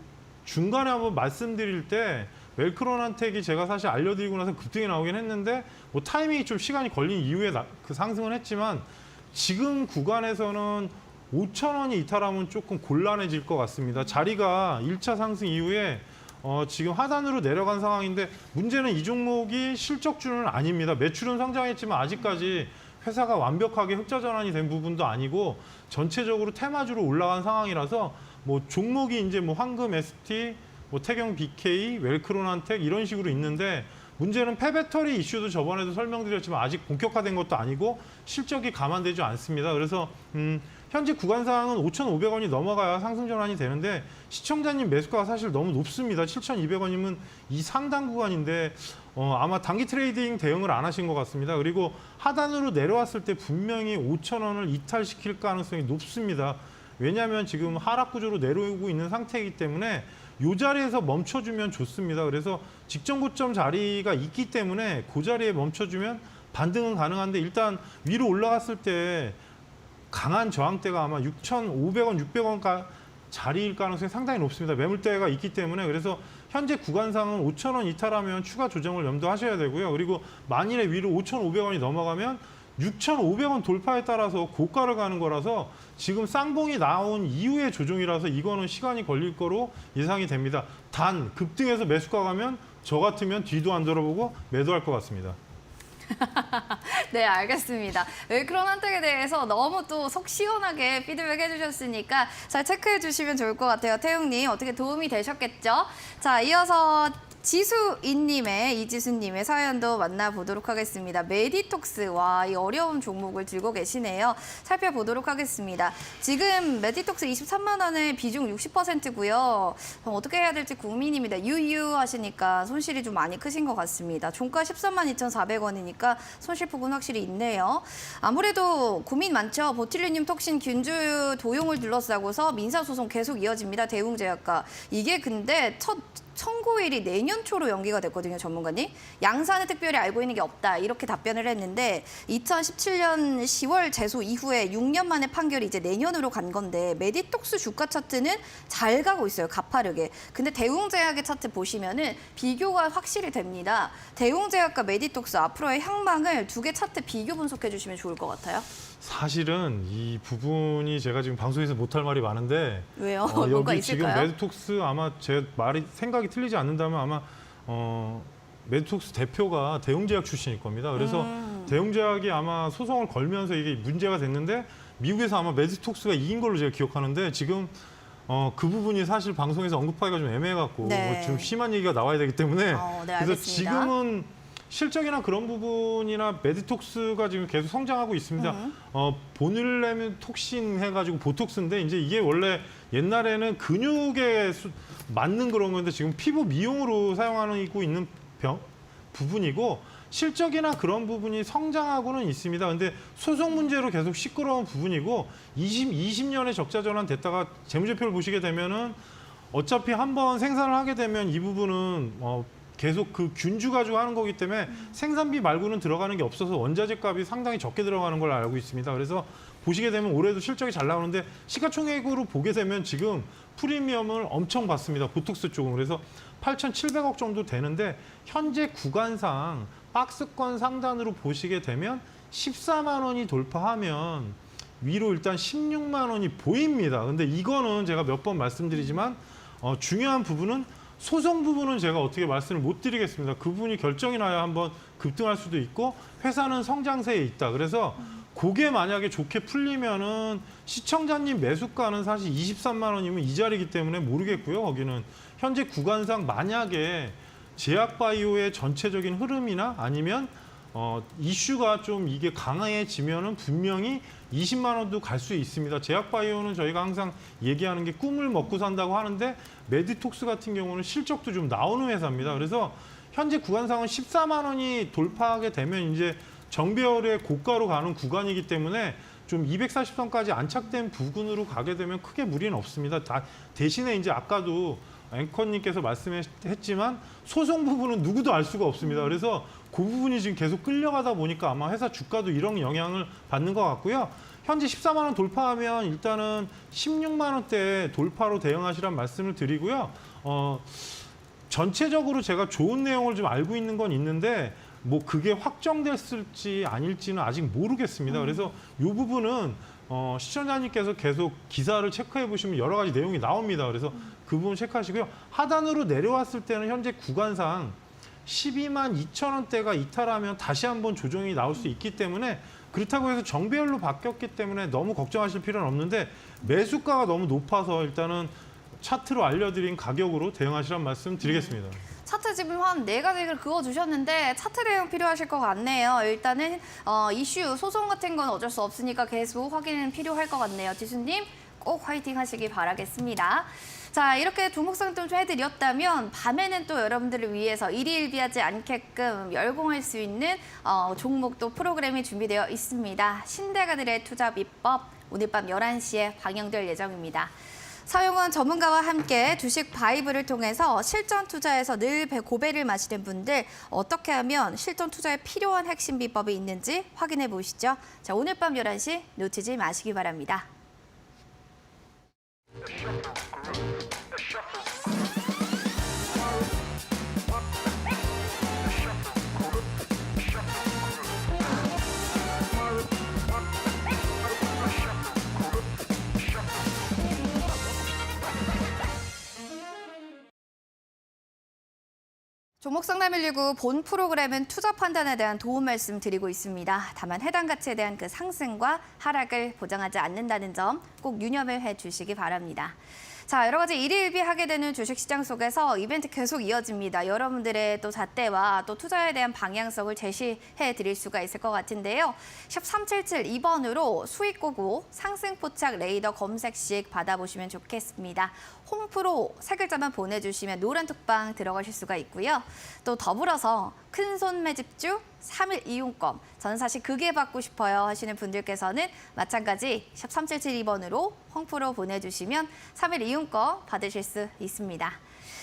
중간에 한번 말씀드릴 때 웰크론 한택이 제가 사실 알려드리고 나서 급등이 나오긴 했는데 뭐 타이밍이 좀 시간이 걸린 이후에 그 상승은 했지만 지금 구간에서는 5,000원이 이탈하면 조금 곤란해질 것 같습니다. 자리가 1차 상승 이후에 지금 하단으로 내려간 상황인데 문제는 이 종목이 실적주는 아닙니다. 매출은 성장했지만 아직까지 회사가 완벽하게 흑자 전환이 된 부분도 아니고 전체적으로 테마주로 올라간 상황이라서 뭐 종목이 이제 뭐 황금 ST, 뭐 태경 BK, 웰크론 한택 이런 식으로 있는데 문제는 폐배터리 이슈도 저번에도 설명드렸지만 아직 본격화된 것도 아니고 실적이 감안되지 않습니다. 그래서 현재 구간 상황은 5,500원이 넘어가야 상승 전환이 되는데 시청자님 매수가가 사실 너무 높습니다. 7,200원이면 이 상당 구간인데 아마 단기 트레이딩 대응을 안 하신 것 같습니다. 그리고 하단으로 내려왔을 때 분명히 5,000원을 이탈시킬 가능성이 높습니다. 왜냐하면 지금 하락 구조로 내려오고 있는 상태이기 때문에 이 자리에서 멈춰주면 좋습니다. 그래서 직전 고점 자리가 있기 때문에 그 자리에 멈춰주면 반등은 가능한데 일단 위로 올라갔을 때 강한 저항대가 아마 6,500원, 600원 자리일 가능성이 상당히 높습니다. 매물대가 있기 때문에 그래서 현재 구간상은 5,000원 이탈하면 추가 조정을 염두하셔야 되고요. 그리고 만일에 위로 5,500원이 넘어가면 6,500원 돌파에 따라서 고가를 가는 거라서 지금 쌍봉이 나온 이후의 조정이라서 이거는 시간이 걸릴 거로 예상이 됩니다. 단 급등해서 매수가 가면 저 같으면 뒤도 안 돌아보고 매도할 것 같습니다. 네, 알겠습니다. 웰크론 한택에 대해서 너무 또 속 시원하게 피드백 해주셨으니까 잘 체크해 주시면 좋을 것 같아요. 태웅님, 어떻게 도움이 되셨겠죠? 자, 이어서 이지수님의 사연도 만나보도록 하겠습니다. 메디톡스, 와, 이 어려운 종목을 들고 계시네요. 살펴보도록 하겠습니다. 지금 메디톡스 23만 원에 비중 60%고요. 어떻게 해야 될지 고민입니다. 유유하시니까 손실이 좀 많이 크신 것 같습니다. 종가 132,400원이니까 손실폭은 확실히 있네요. 아무래도 고민 많죠. 보틸리늄 톡신 균주유 도용을 둘러싸고서 민사소송 계속 이어집니다. 대웅제약과. 이게 근데 첫 청구일이 내년 초로 연기가 됐거든요, 전문가님. 양사는 특별히 알고 있는 게 없다, 이렇게 답변을 했는데 2017년 10월 제소 이후에 6년 만에 판결이 이제 내년으로 간 건데 메디톡스 주가 차트는 잘 가고 있어요, 가파르게. 근데 대웅제약의 차트 보시면은 비교가 확실히 됩니다. 대웅제약과 메디톡스 앞으로의 향망을 두 개 차트 비교 분석해 주시면 좋을 것 같아요. 사실은 이 부분이 제가 지금 방송에서 못할 말이 많은데 왜요? 뭐가 여기 지금 있을까요? 메디톡스 아마 제 말이 생각이 틀리지 않는다면 아마 메디톡스 대표가 대웅제약 출신일 겁니다. 그래서 대웅제약이 아마 소송을 걸면서 이게 문제가 됐는데 미국에서 아마 메디톡스가 이긴 걸로 제가 기억하는데 지금 그 부분이 사실 방송에서 언급하기가 좀 애매해갖고 네. 뭐 좀 심한 얘기가 나와야 되기 때문에 네, 그래서 알겠습니다. 지금은 실적이나 그런 부분이나 메디톡스가 지금 계속 성장하고 있습니다. 보눌레민 톡신 해가지고 보톡스인데 이제 이게 원래 옛날에는 근육에 맞는 그런 건데 지금 피부 미용으로 사용하고 있는 부분이고 실적이나 그런 부분이 성장하고는 있습니다. 근데 소송 문제로 계속 시끄러운 부분이고 20년의 적자 전환 됐다가 재무제표를 보시게 되면은 어차피 한번 생산을 하게 되면 이 부분은 계속 그 균주 가지고 하는 거기 때문에 생산비 말고는 들어가는 게 없어서 원자재 값이 상당히 적게 들어가는 걸 알고 있습니다. 그래서 보시게 되면 올해도 실적이 잘 나오는데 시가총액으로 보게 되면 지금 프리미엄을 엄청 받습니다. 보톡스 쪽은. 그래서 8,700억 정도 되는데 현재 구간상 박스권 상단으로 보시게 되면 14만 원이 돌파하면 위로 일단 16만 원이 보입니다. 근데 이거는 제가 몇 번 말씀드리지만 중요한 부분은 소송 부분은 제가 어떻게 말씀을 못 드리겠습니다. 그 부분이 결정이 나야 한번 급등할 수도 있고 회사는 성장세에 있다. 그래서 그게 만약에 좋게 풀리면은 시청자님 매수가는 사실 23만 원이면 이 자리이기 때문에 모르겠고요. 거기는 현재 구간상 만약에 제약바이오의 전체적인 흐름이나 아니면 이슈가 좀 이게 강해지면은 분명히 20만 원도 갈 수 있습니다. 제약바이오는 저희가 항상 얘기하는 게 꿈을 먹고 산다고 하는데 메디톡스 같은 경우는 실적도 좀 나오는 회사입니다. 그래서 현재 구간상은 14만 원이 돌파하게 되면 이제 정배열의 고가로 가는 구간이기 때문에 좀 240선까지 안착된 부근으로 가게 되면 크게 무리는 없습니다. 대신에 이제 아까도 앵커님께서 말씀했지만 소송 부분은 누구도 알 수가 없습니다. 그래서 그 부분이 지금 계속 끌려가다 보니까 아마 회사 주가도 이런 영향을 받는 것 같고요. 현재 14만 원 돌파하면 일단은 16만 원대 돌파로 대응하시란 말씀을 드리고요. 전체적으로 제가 좋은 내용을 좀 알고 있는 건 있는데 뭐 그게 확정됐을지 아닐지는 아직 모르겠습니다. 그래서 이 부분은 시청자님께서 계속 기사를 체크해 보시면 여러 가지 내용이 나옵니다. 그래서 그 부분 체크하시고요. 하단으로 내려왔을 때는 현재 구간상 12만 2천 원대가 이탈하면 다시 한번 조정이 나올 수 있기 때문에 그렇다고 해서 정배열로 바뀌었기 때문에 너무 걱정하실 필요는 없는데 매수가가 너무 높아서 일단은 차트로 알려드린 가격으로 대응하시란 말씀 드리겠습니다. 차트 지금 한 4가지를 그어주셨는데 차트 대응 필요하실 것 같네요. 일단은 이슈, 소송 같은 건 어쩔 수 없으니까 계속 확인은 필요할 것 같네요. 지수님 꼭 화이팅 하시기 바라겠습니다. 자, 이렇게 종목상 좀 해드렸다면 밤에는 또 여러분들을 위해서 일희일비하지 않게끔 열공할 수 있는 종목도 프로그램이 준비되어 있습니다. 신대가들의 투자 비법 오늘 밤 11시에 방영될 예정입니다. 서용원 전문가와 함께 주식 바이브를 통해서 실전 투자에서 늘 고배를 마시는 분들 어떻게 하면 실전 투자에 필요한 핵심 비법이 있는지 확인해 보시죠. 자, 오늘 밤 11시 놓치지 마시기 바랍니다. 종목 상담 119 본 프로그램은 투자 판단에 대한 도움 말씀 드리고 있습니다. 다만 해당 가치에 대한 그 상승과 하락을 보장하지 않는다는 점 꼭 유념을 해주시기 바랍니다. 자, 여러 가지 일희일비하게 되는 주식시장 속에서 이벤트 계속 이어집니다. 여러분들의 또 잣대와 또 투자에 대한 방향성을 제시해 드릴 수가 있을 것 같은데요. 샵 3772번으로 수익 고고 상승 포착 레이더 검색식 받아보시면 좋겠습니다. 홈프로 세 글자만 보내주시면 노란 톡방 들어가실 수가 있고요. 또 더불어서 큰손 매집주 3일 이용권, 저는 사실 그게 받고 싶어요 하시는 분들께서는 마찬가지 샵 3772번으로 홈프로 보내주시면 3일 이용권 받으실 수 있습니다.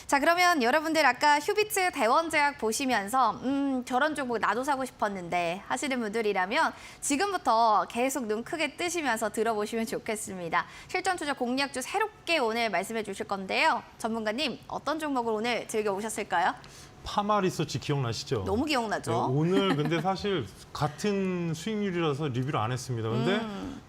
자, 그러면 여러분들 아까 휴비츠 대원제약 보시면서 저런 종목 나도 사고 싶었는데 하시는 분들이라면 지금부터 계속 눈 크게 뜨시면서 들어보시면 좋겠습니다. 실전 투자 공략주 새롭게 오늘 말씀해 주실 건데요. 전문가님 어떤 종목을 오늘 즐겨오셨을까요? 파마리서치 기억나시죠? 너무 기억나죠? 네, 오늘 근데 사실 같은 수익률이라서 리뷰를 안 했습니다. 근데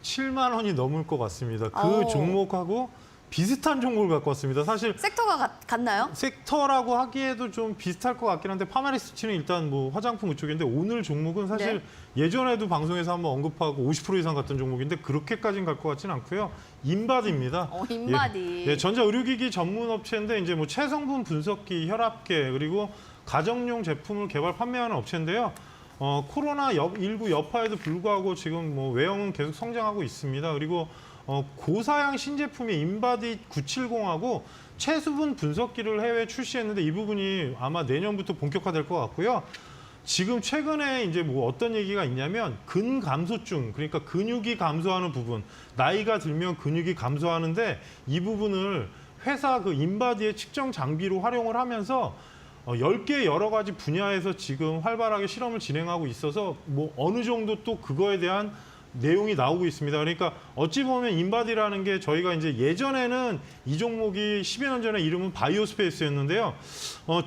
7만 원이 넘을 것 같습니다. 그 종목하고 비슷한 종목을 갖고 왔습니다. 사실 섹터가 같나요? 섹터라고 하기에도 좀 비슷할 것 같긴 한데 파마리서치는 일단 뭐 화장품 그쪽인데 오늘 종목은 사실 예전에도 방송에서 한번 언급하고 50% 이상 갔던 종목인데 그렇게까지는 갈 것 같지는 않고요. 인바디입니다. 인바디. 예, 전자 의료기기 전문 업체인데 이제 뭐 체성분 분석기, 혈압계 그리고 가정용 제품을 개발 판매하는 업체인데요. 코로나19 여파에도 불구하고 지금 뭐 외형은 계속 성장하고 있습니다. 그리고 고사양 신제품의 인바디 970하고 체수분 분석기를 해외 출시했는데 이 부분이 아마 내년부터 본격화될 것 같고요. 지금 최근에 이제 뭐 어떤 얘기가 있냐면 근감소증, 그러니까 근육이 감소하는 부분, 나이가 들면 근육이 감소하는데 이 부분을 회사 그 인바디의 측정 장비로 활용을 하면서 10개 여러 가지 분야에서 지금 활발하게 실험을 진행하고 있어서 뭐 어느 정도 또 그거에 대한 내용이 나오고 있습니다. 그러니까 어찌 보면 인바디라는 게 저희가 이제 예전에는 이 종목이 10여 년 전에 이름은 바이오스페이스였는데요.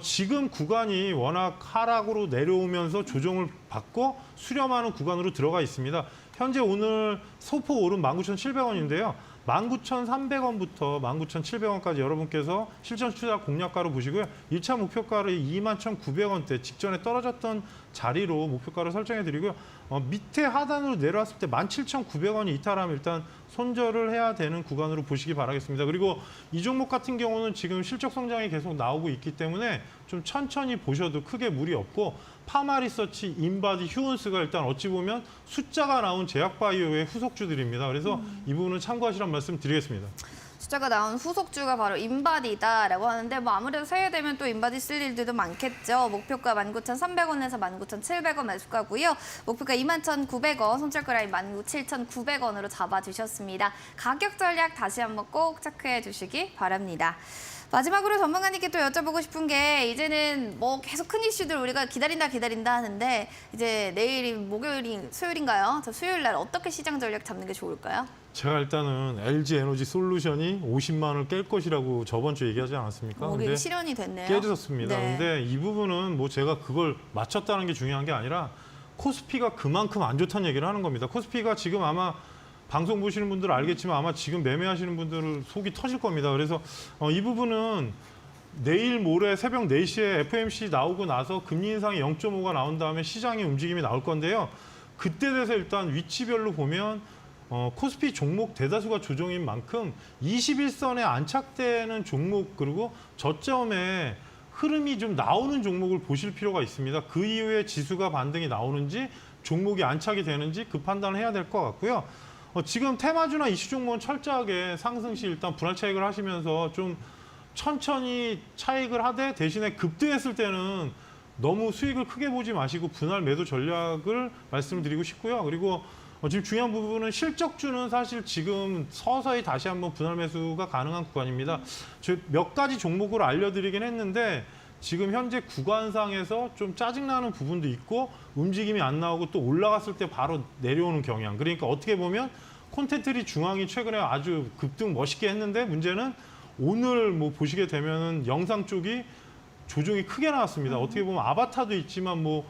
지금 구간이 워낙 하락으로 내려오면서 조정을 받고 수렴하는 구간으로 들어가 있습니다. 현재 오늘 소폭 오른 19,700원인데요. 19,300원부터 19,700원까지 여러분께서 실전 투자 공략가로 보시고요. 1차 목표가를 21,900원대 직전에 떨어졌던 자리로 목표가를 설정해 드리고요. 밑에 하단으로 내려왔을 때 17,900원이 이탈하면 일단 손절을 해야 되는 구간으로 보시기 바라겠습니다. 그리고 이 종목 같은 경우는 지금 실적 성장이 계속 나오고 있기 때문에 좀 천천히 보셔도 크게 무리 없고 파마리서치, 인바디, 휴온스가 일단 어찌 보면 숫자가 나온 제약바이오의 후속주들입니다. 그래서 이 부분은 참고하시라는 말씀 드리겠습니다. 숫자가 나온 후속주가 바로 인바디다라고 하는데 뭐 아무래도 새해 되면 또 인바디 쓸 일들도 많겠죠. 목표가 19,300원에서 19,700원 매수가고요. 목표가 21,900원, 손절가 라인 17,900원으로 잡아주셨습니다. 가격 전략 다시 한번 꼭 체크해 주시기 바랍니다. 마지막으로 전문가님께 또 여쭤보고 싶은 게 이제는 뭐 계속 큰 이슈들 우리가 기다린다 하는데 이제 내일이 목요일이 수요일인가요? 저 수요일 날 어떻게 시장 전략 잡는 게 좋을까요? 제가 일단은 LG 에너지 솔루션이 50만 원을 깰 것이라고 저번 주에 얘기하지 않았습니까? 이게 실현이 됐네요. 깨졌습니다. 네. 근데 이 부분은 뭐 제가 그걸 맞췄다는 게 중요한 게 아니라 코스피가 그만큼 안 좋다는 얘기를 하는 겁니다. 코스피가 지금 아마 방송 보시는 분들은 알겠지만 아마 지금 매매하시는 분들은 속이 터질 겁니다. 그래서 이 부분은 내일 모레 새벽 4시에 FOMC 나오고 나서 금리 인상이 0.5가 나온 다음에 시장의 움직임이 나올 건데요. 그때 돼서 일단 위치별로 보면 코스피 종목 대다수가 조정인 만큼 21선에 안착되는 종목 그리고 저점에 흐름이 좀 나오는 종목을 보실 필요가 있습니다. 그 이후에 지수가 반등이 나오는지 종목이 안착이 되는지 그 판단을 해야 될 것 같고요. 지금 테마주나 이슈 종목은 철저하게 상승 시 일단 분할 차익을 하시면서 좀 천천히 차익을 하되 대신에 급등했을 때는 너무 수익을 크게 보지 마시고 분할 매도 전략을 말씀드리고 싶고요. 그리고 지금 중요한 부분은 실적주는 사실 지금 서서히 다시 한번 분할 매수가 가능한 구간입니다. 저희 몇 가지 종목으로 알려드리긴 했는데 지금 현재 구간상에서 좀 짜증나는 부분도 있고 움직임이 안 나오고 또 올라갔을 때 바로 내려오는 경향. 그러니까 어떻게 보면 콘텐트리 중앙이 최근에 아주 급등 멋있게 했는데 문제는 오늘 뭐 보시게 되면은 영상 쪽이 조정이 크게 나왔습니다. 어떻게 보면 아바타도 있지만 뭐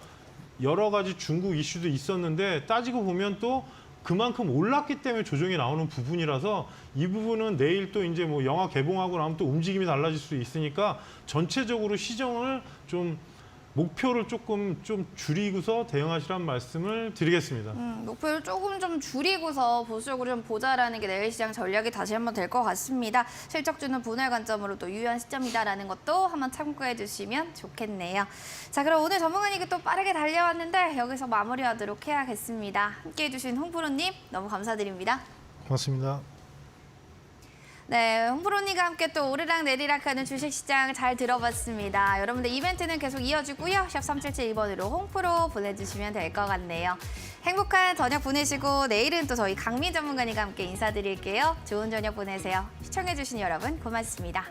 여러 가지 중국 이슈도 있었는데 따지고 보면 또 그만큼 올랐기 때문에 조정이 나오는 부분이라서 이 부분은 내일 또 이제 뭐 영화 개봉하고 나면 또 움직임이 달라질 수 있으니까 전체적으로 시정을 좀 목표를 조금 좀 줄이고서 대응하시라는 말씀을 드리겠습니다. 목표를 조금 좀 줄이고서 보수적으로 좀 보자라는 게 내일 시장 전략이 다시 한번 될 것 같습니다. 실적주는 분할 관점으로 또 유효한 시점이다라는 것도 한번 참고해 주시면 좋겠네요. 자, 그럼 오늘 전문가님께 또 빠르게 달려왔는데 여기서 마무리하도록 해야겠습니다. 함께해 주신 홍프로님 너무 감사드립니다. 고맙습니다. 네, 홍프로님과 함께 또 오르락 내리락 하는 주식시장 잘 들어봤습니다. 여러분들 이벤트는 계속 이어지고요. 샵 3772번으로 홍프로 보내주시면 될 것 같네요. 행복한 저녁 보내시고 내일은 또 저희 강민 전문가님과 함께 인사드릴게요. 좋은 저녁 보내세요. 시청해주신 여러분 고맙습니다.